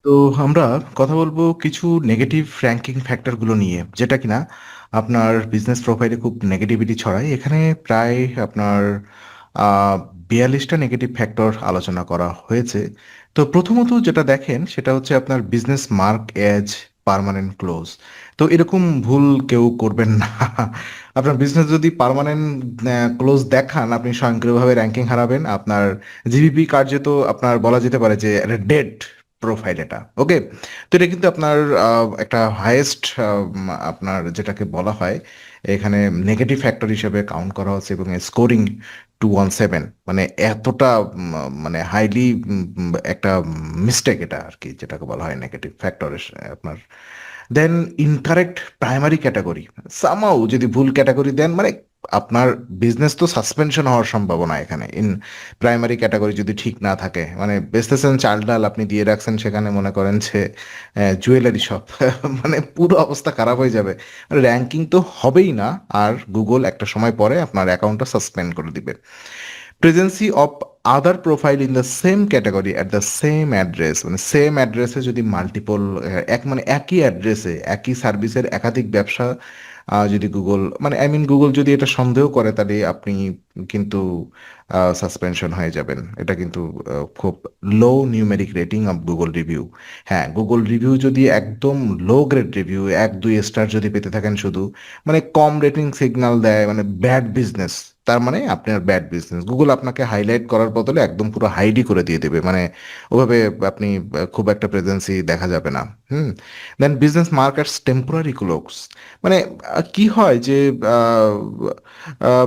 তো আমরা কথা বলবো কিছু নেগেটিভ র্যাঙ্কিং ফ্যাক্টরগুলো নিয়ে, যেটা কিনা আপনার বিজনেস প্রোফাইলে খুব নেগেটিভিটি ছড়ায়। এখানে প্রায় আপনার আহ, 42টা নেগেটিভ ফ্যাক্টর আলোচনা করা হয়েছে। তো প্রথমত যেটা দেখেন সেটা হচ্ছে আপনার business mark as permanent close. তো এরকম ভুল কেউ করবেন না। আপনার বিজনেস যদি পার্মানেন্ট ক্লোজ দেখান, আপনি স্বয়ংক্রিয়ভাবে র্যাঙ্কিং হারাবেন। আপনার জিবিপি কার্যত আপনার বলা যেতে পারে যে ডেড প্রোফাইল এটা। ওকে, তো এটা কিন্তু আপনার একটা হাইয়েস্ট আপনার যেটাকে বলা হয় এখানে নেগেটিভ ফ্যাক্টর হিসেবে কাউন্ট করা হচ্ছে, এবং স্কোরিং 217, মানে এতটা মানে হাইলি একটা মিস্টেক এটা আর কি, যেটাকে বলা হয় নেগেটিভ ফ্যাক্টর আপনার। দেন ইনকারেক্ট প্রাইমারি ক্যাটাগরি, সামাও যদি ভুল ক্যাটাগরি দেন, মানে আপনার বিজনেস তো সাসপেনশন হওয়ার সম্ভাবনা এখানে। প্রাইমারি ক্যাটাগরি যদি ঠিক না থাকে, মানে বেচতেছেন চাল ডাল, আপনি দিয়ে রাখছেন সেখানে মনে করেন যে জুয়েলারি শপ। মানে পুরো অবস্থা খারাপ হয়ে যাবে, র্যাঙ্কিং তো হবেই না। আর গুগল একটা সময় পরে আপনার অ্যাকাউন্টটা সাসপেন্ড করে দিবে। Presence of other profile in the same category at the same address, মানে সেম অ্যাড্রেসে যদি মাল্টিপল মানে একই অ্যাড্রেসে একই সার্ভিসের একাধিক ব্যবসা যদি গুগল, মানে আই মিন গুগল যদি এটা সন্দেহ করে, তাহলে আপনি কিন্তু সাসপেনশন হয়ে যাবেন। এটা কিন্তু খুব low numeric rating of Google review. হ্যাঁ, গুগল রিভিউ যদি একদম লো গ্রেড রিভিউ, 1-2 স্টার যদি পেতে থাকেন শুধু, মানে কম রেটিং সিগন্যাল দেয়, মানে ব্যাড বিজনেস, তার মানে আপনার ব্যাড বিজনেস। গুগল আপনাকে হাইলাইট করার বদলে একদম পুরো হাইডই করে দিয়ে দেবে, মানে ওভাবে আপনি খুব একটা প্রেজেন্সি দেখা যাবে না। হুম। দেন বিজনেস মার্কেটস টেম্পোরারি ক্লোজ, মানে কি হয় যে আহ,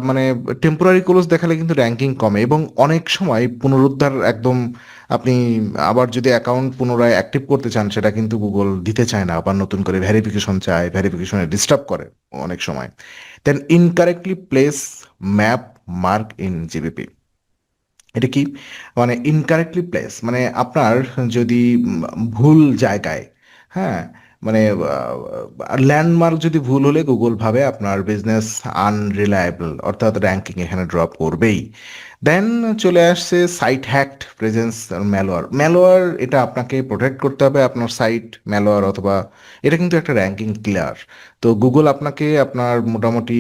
মানে টেম্পোরারি ক্লোজ দেখালে কিন্তু র্যাঙ্কিং কমে, এবং অনেক সময় পুনরুদ্ধার একদম, আপনি আবার যদি অ্যাকাউন্ট পুনরায় অ্যাক্টিভ করতে চান, সেটা কিন্তু গুগল দিতে চায় না, আবার নতুন করে ভেরিফিকেশন চায়, ভেরিফিকেশনে ডিস্টার্ব করে অনেক সময়। Then incorrectly place map mark in GBP, এটা কি? মানে ইনকারেক্টলি প্লেস, মানে আপনার যদি ভুল জায়গায়, হ্যাঁ, মানে ল্যান্ডমার্ক যদি ভুল হলে গুগল ভাবে আপনার বিজনেস আনরিলায়েবল, অর্থাৎ র্যাঙ্কিং এখানে ড্রপ করবেই। দেন চলে আসছে site hacked presence, malware. Malware এটা আপনাকে প্রোটেক্ট করতে হবে আপনার সাইট ম্যালওয়্যার, অথবা এটা কিন্তু একটা র্যাঙ্কিং কিলার। তো গুগল আপনাকে আপনার মোটামুটি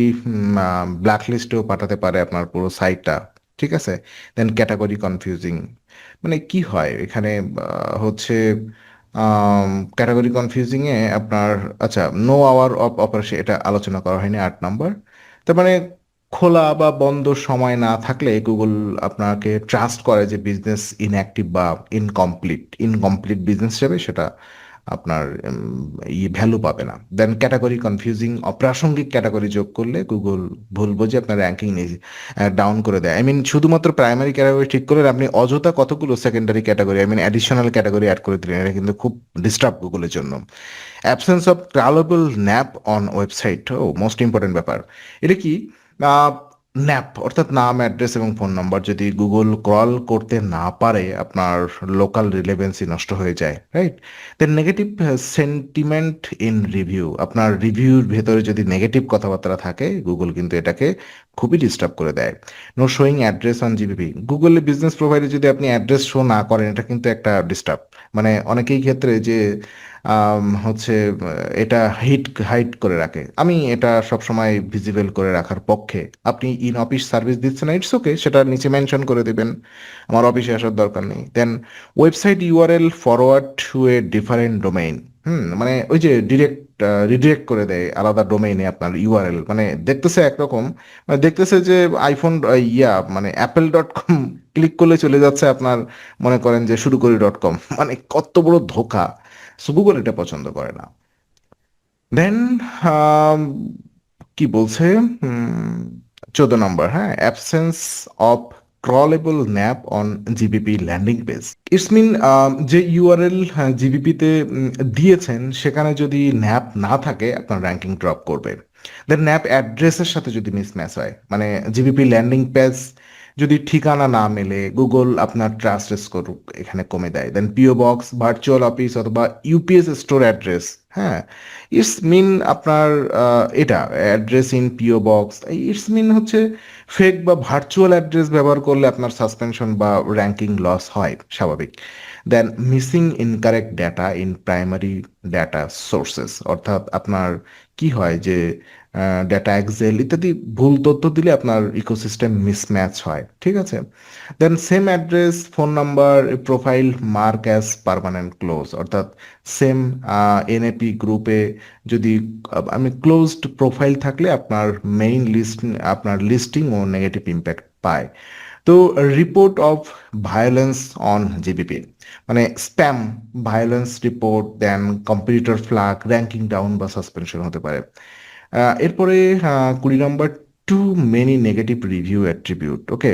ব্ল্যাক লিস্টেও পাঠাতে পারে আপনার পুরো সাইটটা। ঠিক আছে। দেন ক্যাটাগরি কনফিউজিং, মানে কি হয় এখানে হচ্ছে ক্যাটাগরি কনফিউজিং এ আপনার, আচ্ছা, নো আওয়ার অফ অপারেশন এটা আলোচনা করা হয়নি, 8 নম্বর। তার মানে খোলা বা বন্ধ সময় না থাকলে গুগল আপনাকে ট্রাস্ট করে যে বিজনেস ইনঅ্যাক্টিভ বা ইনকমপ্লিট, ইনকমপ্লিট বিজনেস হিসেবে সেটা আপনার ভ্যালু পাবে না। দেন ক্যাটাগরি কনফিউজিং, অপ্রাসঙ্গিক ক্যাটাগরি যোগ করলে গুগল ভুল বোঝে আপনার র্যাঙ্কিং ডাউন করে দেয়। আই মিন শুধুমাত্র প্রাইমারি ক্যাটাগরি ঠিক করলে আপনি অযথা কতগুলো secondary category, I mean additional category add করে দিলেন, এটা কিন্তু খুব ডিস্টার্ব গুগলের জন্য। Absence of crawlable NAP on website, ও মোস্ট ইম্পর্টেন্ট ব্যাপার। এটা কি? ন্যাপ অর্থাৎ নাম, অ্যাড্রেস এবং ফোন নাম্বার যদি গুগল ক্রল করতে না পারে, আপনার লোকাল রিলেভেন্সি নষ্ট হয়ে যায়, right? Then negative sentiment in review, আপনার রিভিউর ভেতরে যদি নেগেটিভ কথাবার্তা থাকে, গুগল কিন্তু এটাকে খুবই ডিস্টার্ব করে দেয়। No showing address on GBP, গুগলে বিজনেস প্রোফাইলে যদি আপনি অ্যাড্রেস শো না করেন, এটা কিন্তু একটা ডিস্টার্ব। মানে অনেকেই ক্ষেত্রে যে হচ্ছে এটা হাইড করে রাখে, আমি এটা সবসময় ভিজিবল করে রাখার পক্ষে। আপনি ইন অফিস সার্ভিস দিচ্ছেন, ইটস ওকে, সেটা নিচে মেনশন করে দেবেন, আমার অফিসে আসার দরকার নেই। Then website URL forward to a different domain, মানে ওই যে ডিরেক্ট রিডিরেক্ট করে দেয় আলাদা ডোমেইনে আপনার ইউআরএল, মানে দেখতেছে একরকম, মানে দেখতেছে যে আইফোন মানে অ্যাপেল.com ক্লিক করলে চলে যাচ্ছে আপনার, মনে করেন যে শুরু করি .com, মানে কত বড় ধোঁকা। সো গুগল এটা পছন্দ করে না। দেন কি বলছে, 14 নম্বর, হ্যাঁ, absence of crawlable NAP on GBP landing page. It's mean যে ইউআরএল জিবিপিতে দিয়েছেন, সেখানে যদি ন্যাপ না থাকে, আপনার র্যাঙ্কিং ড্রপ করবে। দেন ন্যাপ অ্যাড্রেসের সাথে যদি মিসম্যাচ হয়, মানে জিবিপি ল্যান্ডিং পেজ যদি ঠিকানা না মেলে, গুগল আপনার ট্রাস্ট স্কোর এখানে কমে দেয়। Then PO box, virtual office অথবা ইউপিএস স্টোর অ্যাড্রেস, হ্যাঁ, ইটস মিন আপনার এটা address in PO box, it's mean হচ্ছে ফেক বা ভার্চুয়াল অ্যাড্রেস ব্যবহার করলে আপনার সাসপেনশন বা র্যাঙ্কিং লস হয়, স্বাভাবিক। Then missing incorrect data in primary data sources, অর্থাৎ আপনার কি হয় যে ডেটা এক্সেল ইত্যাদি ভুল তথ্য দিলে আপনার ইকোসিস্টেম মিসম্যাচ হয়, ঠিক আছে। Then same address phone number profile mark as permanent close, অর্থাৎ সেম এনএপি গ্রুপে যদি আমি ক্লোজড প্রোফাইল থাকলে আপনার মেইন লিস্ট আপনার লিস্টিং ও নেগেটিভ ইম্প্যাক্ট পায়। তো report of violence on GBP, মানে spam violence report, then competitor flag, ranking down বা সাসপেনশন হতে পারে। এরপরে 20 নম্বর, too many negative review attribute. Okay,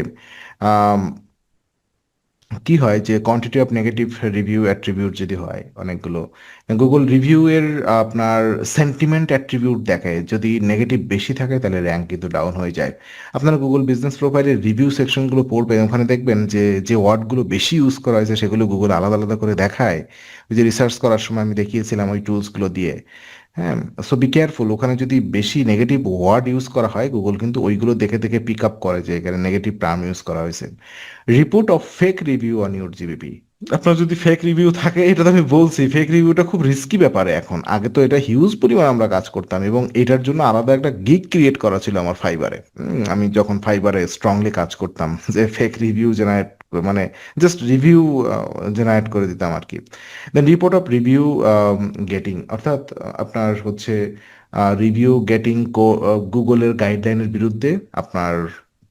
কি হয় যে quantity of negative review attribute যদি হয় অনেকগুলো, গুগল রিভিউ এর আপনার সেন্টিমেন্ট অ্যাট্রিবিউট দেখায়, যদি নেগেটিভ বেশি থাকে তাহলে র্যাঙ্ক কিন্তু ডাউন হয়ে যায়। আপনারা গুগল বিজনেস প্রোফাইলের রিভিউ সেকশনগুলো পড়বেন, ওখানে দেখবেন যে যে ওয়ার্ডগুলো বেশি ইউজ করা হয়েছে সেগুলো গুগল আলাদা আলাদা করে দেখায়। ওই যে রিসার্চ করার সময় আমি দেখিয়েছিলাম ওই টুলসগুলো দিয়ে। হ্যাঁ, সো বি কেয়ারফুল, ওখানে যদি বেশি নেগেটিভ ওয়ার্ড ইউজ করা হয় গুগল কিন্তু ওইগুলো দেখে দেখে পিক আপ করে যে এখানে নেগেটিভ টার্ম ইউজ করা হয়েছে। Report of fake review on your GBP, আপনার যদি ফেক রিভিউ থাকে, এটা তো আমি বলছি ফেক রিভিউটা খুব রিস্কি ব্যাপারে এখন, আগে তো এটা হিউজ পরিমাণ আমরা কাজ করতাম এবং এটার জন্য আলাদা একটা গিগ ক্রিয়েট করা ছিল আমার ফাইবারে। আমি যখন ফাইবারে স্ট্রংলি কাজ করতাম যে ফেক রিভিউ জেনারেট, মানে জাস্ট রিভিউ জেনারেট করে দিতাম আর কি। দেন রিপোর্ট অফ রিভিউ গেটিং, অর্থাৎ আপনার হচ্ছে রিভিউ গেটিং গুগলের গাইডলাইনের বিরুদ্ধে আপনার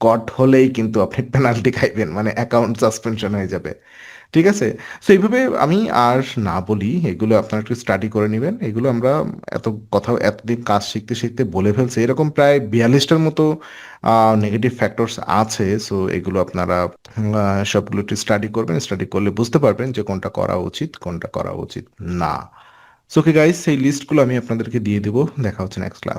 কট হলেই কিন্তু আপনি পেনাল্টি খাইবেন, মানে অ্যাকাউন্ট সাসপেনশন হয়ে যাবে, ঠিক আছে। সো এইভাবে আমি আর না বলি, এগুলো আপনারা একটু স্টাডি করে নেবেন। এগুলো আমরা এত কথা এতদিন কাজ শিখতে শিখতে বলে ফেলছি, এরকম প্রায় 42টার মতো নেগেটিভ ফ্যাক্টরস আছে। সো এগুলো আপনারা সবগুলো একটু স্টাডি করবেন, স্টাডি করলে বুঝতে পারবেন যে কোনটা করা উচিত কোনটা করা উচিত না। সো ওকে গাইস, সেই লিস্টগুলো আমি আপনাদেরকে দিয়ে দেবো। দেখা হচ্ছে নেক্সট ক্লাস।